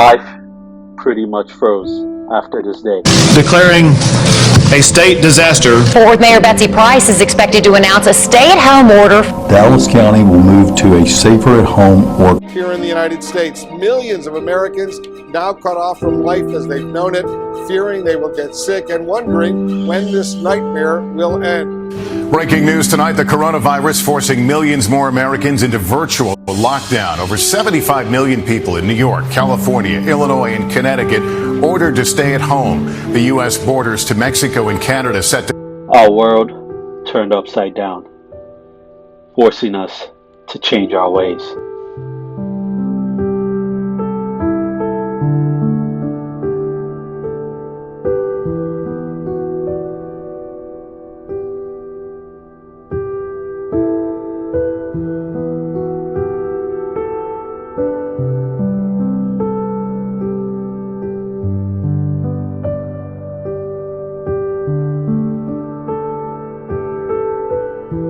life pretty much froze after this day. Declaring a state disaster. Fort Worth Mayor Betsy Price is expected to announce a stay-at-home order. Dallas County will move to a safer-at-home order. Here in the United States, millions of Americans now cut off from life as they've known it, fearing they will get sick and wondering when this nightmare will end. Breaking news tonight, the coronavirus forcing millions more Americans into virtual lockdown. Over 75 million people in New York, California, Illinois, and Connecticut ordered to stay at home. The U.S. borders to Mexico and Canada set to... Our world turned upside down, forcing us to change our ways.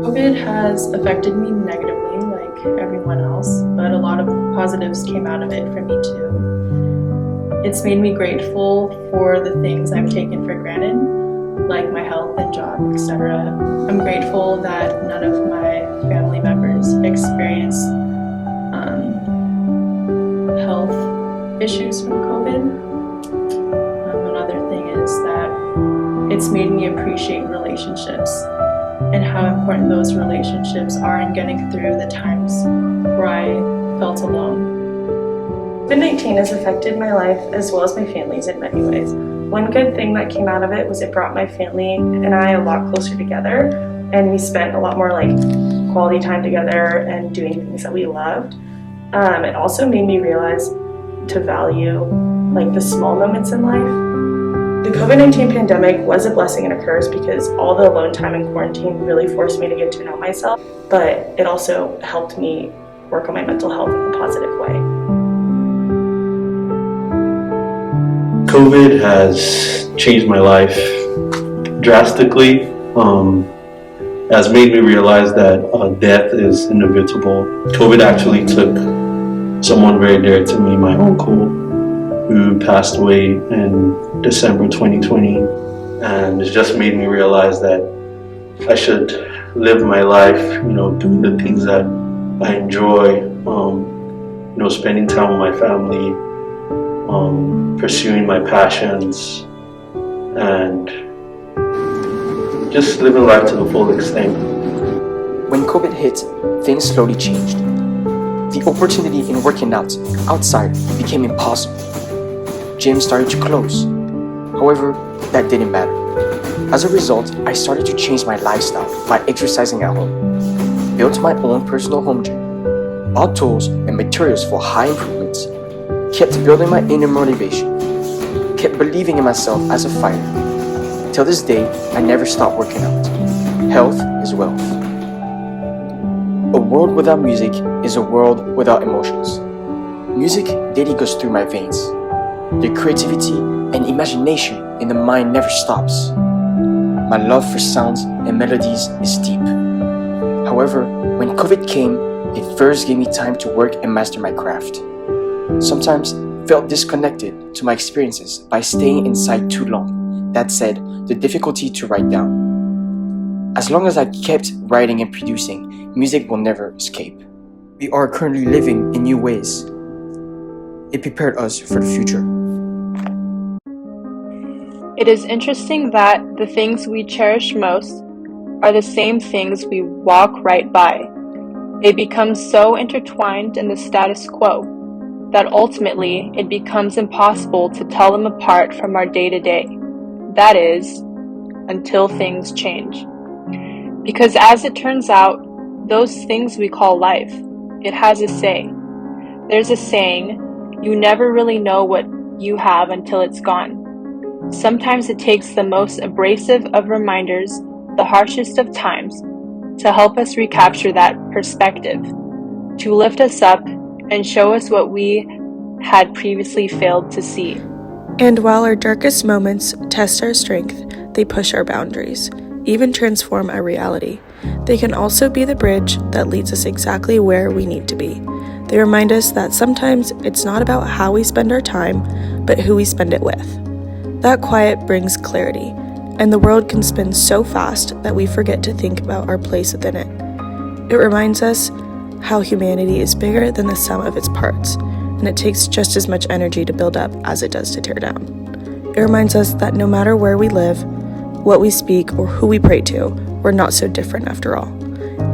COVID has affected me negatively, like everyone else, but a lot of positives came out of it for me too. It's made me grateful for the things I've taken for granted, like my health and job, etc. I'm grateful that none of my family members experienced health issues from COVID. Another thing is that it's made me appreciate relationships and how important those relationships are in getting through the times where I felt alone. COVID-19 has affected my life as well as my family's in many ways. One good thing that came out of it was it brought my family and I a lot closer together, and we spent a lot more quality time together and doing things that we loved. It also made me realize to value the small moments in life. The COVID-19 pandemic was a blessing and a curse because all the alone time in quarantine really forced me to get to know myself, but it also helped me work on my mental health in a positive way. COVID has changed my life drastically. Has made me realize that death is inevitable. COVID actually took someone very dear to me, my uncle, who passed away in December 2020, and it just made me realize that I should live my life, doing the things that I enjoy, spending time with my family, pursuing my passions, and just living life to the full extent. When COVID hit, things slowly changed. The opportunity in working out outside became impossible. Gyms started to close. However, that didn't matter. As a result, I started to change my lifestyle by exercising at home. Built my own personal home gym. Bought tools and materials for high improvements. Kept building my inner motivation. Kept believing in myself as a fighter. Till this day, I never stopped working out. Health is wealth. A world without music is a world without emotions. Music daily goes through my veins. The creativity and imagination in the mind never stops. My love for sounds and melodies is deep. However, when COVID came, it first gave me time to work and master my craft. Sometimes felt disconnected to my experiences by staying inside too long. That said, the difficulty to write down. As long as I kept writing and producing, music will never escape. We are currently living in new ways. It prepared us for the future. It is interesting that the things we cherish most are the same things we walk right by. They become so intertwined in the status quo that ultimately it becomes impossible to tell them apart from our day-to-day. That is, until things change. Because as it turns out, those things we call life, it has a say. There's a saying, you never really know what you have until it's gone. Sometimes it takes the most abrasive of reminders, the harshest of times, to help us recapture that perspective, to lift us up and show us what we had previously failed to see. And while our darkest moments test our strength, they push our boundaries, even transform our reality. They can also be the bridge that leads us exactly where we need to be. They remind us that sometimes it's not about how we spend our time, but who we spend it with. That quiet brings clarity, and the world can spin so fast that we forget to think about our place within it. It reminds us how humanity is bigger than the sum of its parts, and it takes just as much energy to build up as it does to tear down. It reminds us that no matter where we live, what we speak, or who we pray to, we're not so different after all.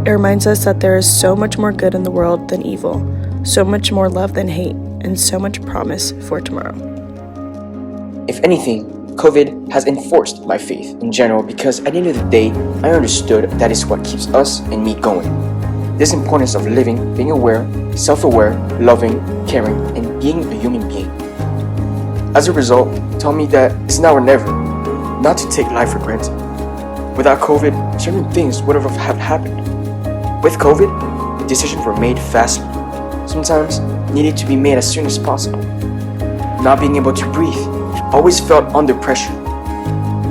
It reminds us that there is so much more good in the world than evil, so much more love than hate, and so much promise for tomorrow. If anything, COVID has enforced my faith in general because at the end of the day, I understood that is what keeps us and me going. This importance of living, being aware, self-aware, loving, caring, and being a human being. As a result, tell me that it's now or never, not to take life for granted. Without COVID, certain things would have happened. With COVID, the decisions were made fastly, sometimes needed to be made as soon as possible. Not being able to breathe, always felt under pressure.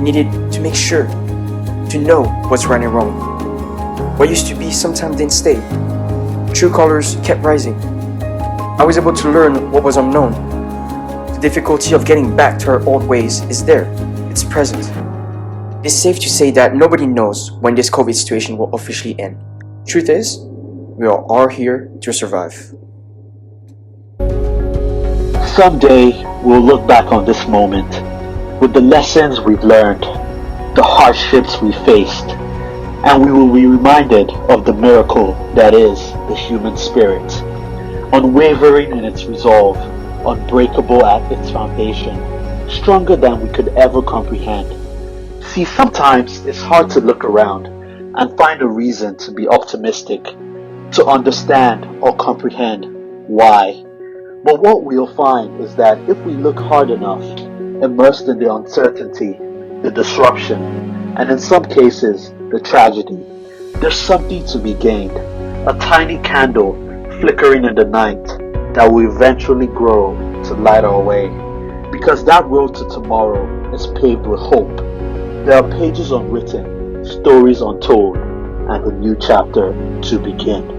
Needed to make sure, to know what's right and wrong. What used to be sometimes didn't stay. True colors kept rising. I was able to learn what was unknown. The difficulty of getting back to our old ways is there. It's present. It's safe to say that nobody knows when this COVID situation will officially end. Truth is, we all are here to survive. Someday, we'll look back on this moment with the lessons we've learned, the hardships we faced, and we will be reminded of the miracle that is the human spirit, unwavering in its resolve, unbreakable at its foundation, stronger than we could ever comprehend. See, sometimes it's hard to look around and find a reason to be optimistic, to understand or comprehend why. But what we'll find is that if we look hard enough, immersed in the uncertainty, the disruption, and in some cases, the tragedy, there's something to be gained. A tiny candle flickering in the night that will eventually grow to light our way. Because that road to tomorrow is paved with hope. There are pages unwritten, stories untold, and a new chapter to begin.